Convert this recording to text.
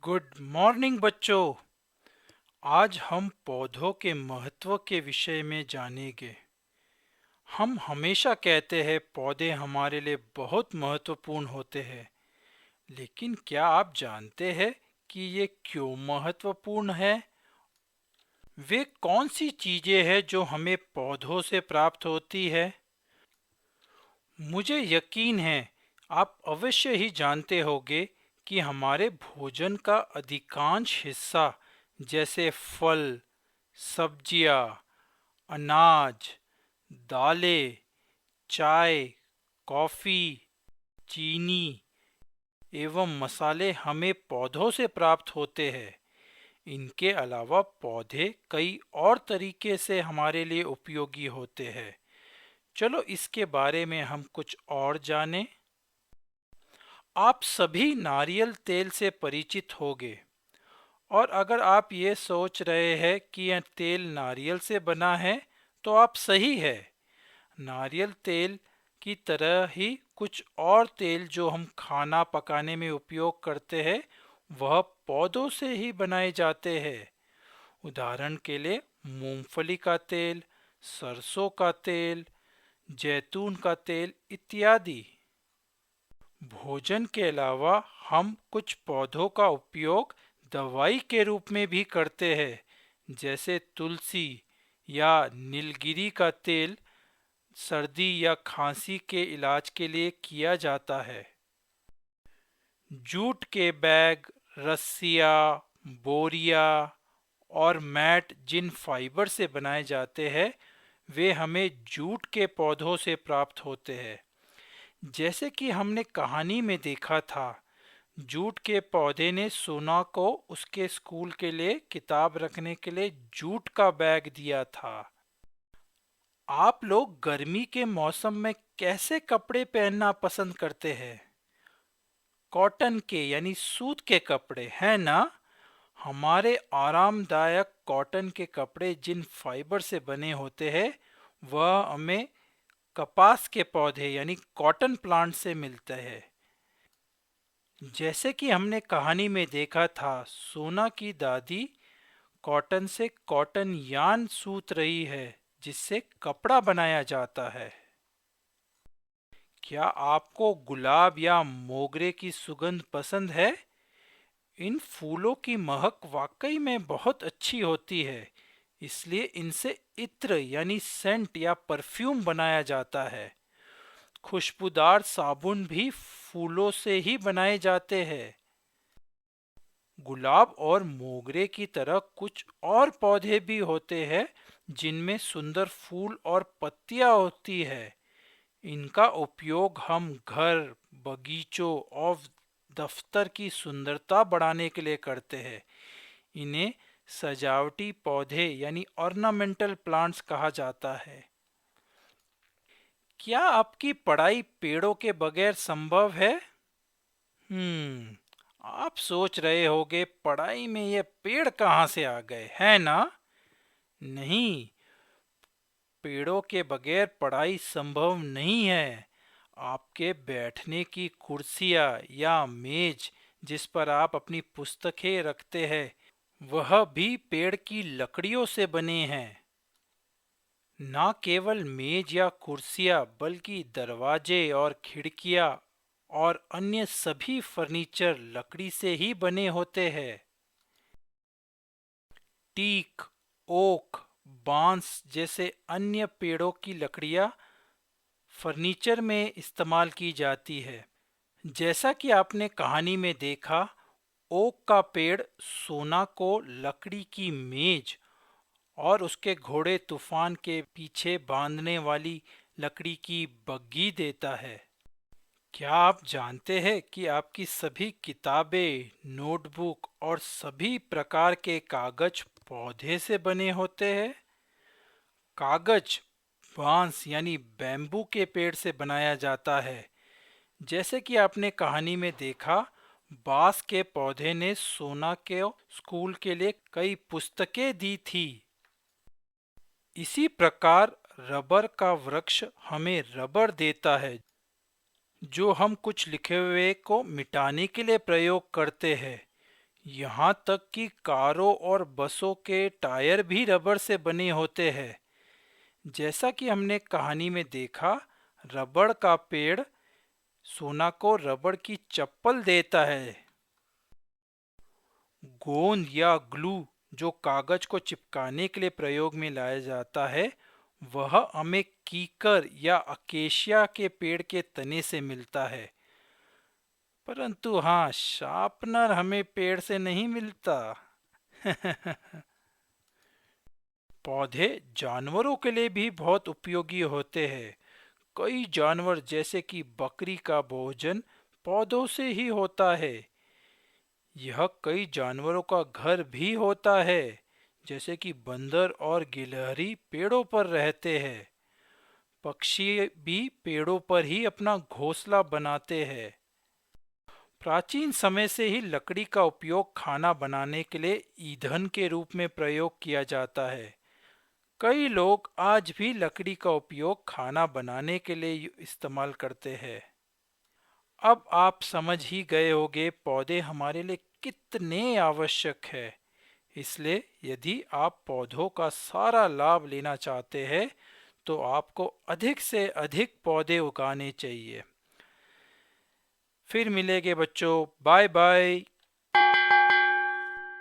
Good morning बच्चों। आज हम पौधों के महत्व के विषय में जानेंगे। हम हमेशा कहते हैं पौधे हमारे लिए बहुत महत्वपूर्ण होते हैं, लेकिन क्या आप जानते हैं कि ये क्यों महत्वपूर्ण है? वे कौन सी चीजें हैं जो हमें पौधों से प्राप्त होती है? मुझे यकीन है आप अवश्य ही जानते होंगे कि हमारे भोजन का अधिकांश हिस्सा जैसे फल, सब्जियाँ, अनाज, दालें, चाय, कॉफ़ी, चीनी एवं मसाले हमें पौधों से प्राप्त होते हैं। इनके अलावा पौधे कई और तरीके से हमारे लिए उपयोगी होते हैं। चलो इसके बारे में हम कुछ और जानें। आप सभी नारियल तेल से परिचित होंगे, और अगर आप ये सोच रहे हैं कि यह तेल नारियल से बना है तो आप सही है। नारियल तेल की तरह ही कुछ और तेल जो हम खाना पकाने में उपयोग करते हैं वह पौधों से ही बनाए जाते हैं। उदाहरण के लिए मूंगफली का तेल, सरसों का तेल, जैतून का तेल इत्यादि। भोजन के अलावा हम कुछ पौधों का उपयोग दवाई के रूप में भी करते हैं, जैसे तुलसी या नीलगिरी का तेल सर्दी या खांसी के इलाज के लिए किया जाता है। जूट के बैग, रस्सियाँ, बोरियां और मैट जिन फाइबर से बनाए जाते हैं वे हमें जूट के पौधों से प्राप्त होते हैं। जैसे कि हमने कहानी में देखा था, जूट के पौधे ने सोना को उसके स्कूल के लिए किताब रखने के लिए जूट का बैग दिया था। आप लोग गर्मी के मौसम में कैसे कपड़े पहनना पसंद करते हैं? कॉटन के यानी सूत के कपड़े, है ना? हमारे आरामदायक कॉटन के कपड़े जिन फाइबर से बने होते हैं वह हमें कपास के पौधे यानी कॉटन प्लांट से मिलते हैं। जैसे कि हमने कहानी में देखा था, सोना की दादी कॉटन से कॉटन यान सूत रही है जिससे कपड़ा बनाया जाता है। क्या आपको गुलाब या मोगरे की सुगंध पसंद है? इन फूलों की महक वाकई में बहुत अच्छी होती है, इसलिए इनसे इत्र यानी सेंट या परफ्यूम बनाया जाता है। खुशबूदार साबुन भी फूलों से ही बनाए जाते हैं। गुलाब और मोगरे की तरह कुछ और पौधे भी होते हैं जिनमें सुंदर फूल और पत्तियां होती है। इनका उपयोग हम घर, बगीचों और दफ्तर की सुंदरता बढ़ाने के लिए करते हैं। इन्हें सजावटी पौधे यानी ऑर्नामेंटल प्लांट्स कहा जाता है। क्या आपकी पढ़ाई पेड़ों के बगैर संभव है? आप सोच रहे होगे पढ़ाई में ये पेड़ कहाँ से आ गए, है ना? नहीं, पेड़ों के बगैर पढ़ाई संभव नहीं है। आपके बैठने की कुर्सियाँ या मेज जिस पर आप अपनी पुस्तकें रखते हैं वह भी पेड़ की लकड़ियों से बने हैं। ना केवल मेज या कुर्सियाँ बल्कि दरवाजे और खिड़कियाँ और अन्य सभी फर्नीचर लकड़ी से ही बने होते हैं। टीक, ओक, बांस जैसे अन्य पेड़ों की लकड़ियाँ फर्नीचर में इस्तेमाल की जाती है। जैसा कि आपने कहानी में देखा, ओक का पेड़ सोना को लकड़ी की मेज और उसके घोड़े तूफान के पीछे बांधने वाली लकड़ी की बग्गी देता है। क्या आप जानते हैं कि आपकी सभी किताबें, नोटबुक और सभी प्रकार के कागज पौधे से बने होते हैं? कागज बांस यानी बैम्बू के पेड़ से बनाया जाता है। जैसे कि आपने कहानी में देखा, बांस के पौधे ने सोना के स्कूल के लिए कई पुस्तकें दी थी। इसी प्रकार रबर का वृक्ष हमें रबर देता है जो हम कुछ लिखे हुए को मिटाने के लिए प्रयोग करते हैं। यहाँ तक कि कारों और बसों के टायर भी रबर से बने होते हैं। जैसा कि हमने कहानी में देखा, रबड़ का पेड़ सोना को रबड़ की चप्पल देता है। गोंद या ग्लू जो कागज को चिपकाने के लिए प्रयोग में लाया जाता है, वह हमें कीकर या अकेशिया के पेड़ के तने से मिलता है। परंतु हाँ, शार्पनर हमें पेड़ से नहीं मिलता। पौधे जानवरों के लिए भी बहुत उपयोगी होते हैं। कई जानवर जैसे कि बकरी का भोजन पौधों से ही होता है। यह कई जानवरों का घर भी होता है, जैसे कि बंदर और गिलहरी पेड़ों पर रहते हैं। पक्षी भी पेड़ों पर ही अपना घोंसला बनाते हैं। प्राचीन समय से ही लकड़ी का उपयोग खाना बनाने के लिए ईंधन के रूप में प्रयोग किया जाता है। कई लोग आज भी लकड़ी का उपयोग खाना बनाने के लिए इस्तेमाल करते हैं। अब आप समझ ही गए होंगे पौधे हमारे लिए कितने आवश्यक है। इसलिए यदि आप पौधों का सारा लाभ लेना चाहते हैं तो आपको अधिक से अधिक पौधे उगाने चाहिए। फिर मिलेंगे बच्चों, बाय बाय।